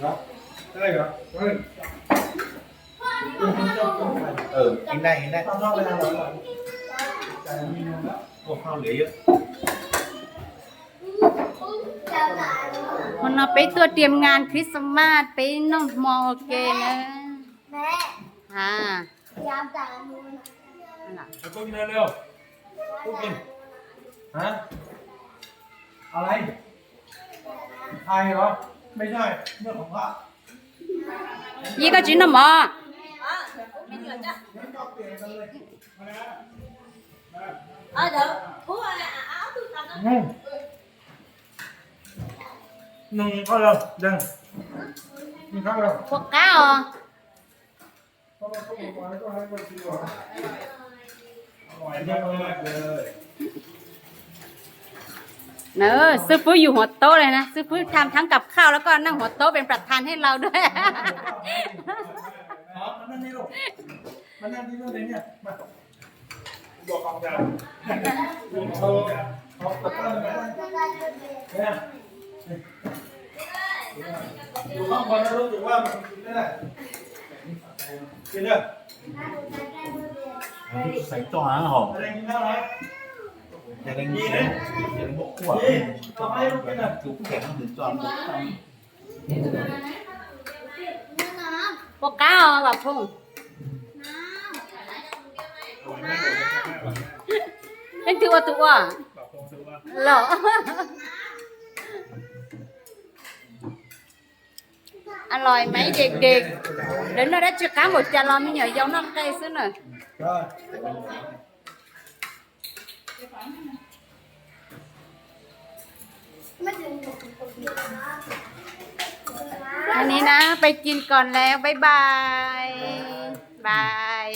เหรอได้เหรอเฮ้ยกินได้กินได้ข้าวทอดไปแล้วเหรอใจมีนมแล้วโอ้ข้าวเหลือเยอะคนเอาไปตัวเตรียมงานคริสต์มาสไปน้องมอเกนะแม่อ่าย ามจ่ายมูล ไปกินเร็วๆกินฮะอะไรไทยเหรอไม่ใช่เรื่องของพระ ยี่ก็จิ้นน้ำมอหนึ่งเข้าแล้วดังมีเข้าแล้ว พวกก้าว เข้ามาเข้ามาก็ให้มันดีกว่าอร่อยมากเลย เนอะซื้อปุ้ยอยู่หัวโต๊ะเลยนะซื้อปุ้ยทำทั้งกับข้าวแล้วก็นั่งหัวโต๊ะเป็นประธานให้เราด้วย อ๋อมันนั่นนี่ลูกมันนั่นที่นู่นเลยเนี่ยมาบอกความจำเอาตะกร้ามาเนี่ยอยู่ข้างบนนะรู้สึกว่ามันกินได้กินเด้อใส่ตัวหางหอมอะไรกินได้ไหมอย่าเล่นนี่นะอย่าเล่นบกขวดต่อไปลูกกินอ่ะจุกแข็งหรือจอมบกจอม พวกก้าวแบบพุ่งเป็นตัวเหรออร่อยไหมเด็กๆเดี๋ยวเราได้จะก้าหมดจะรอมีเหนียวยาวน้ำไก่ซื้อหน่อยอันนี้นะไปกินก่อนแล้วบ๊ายบายบาย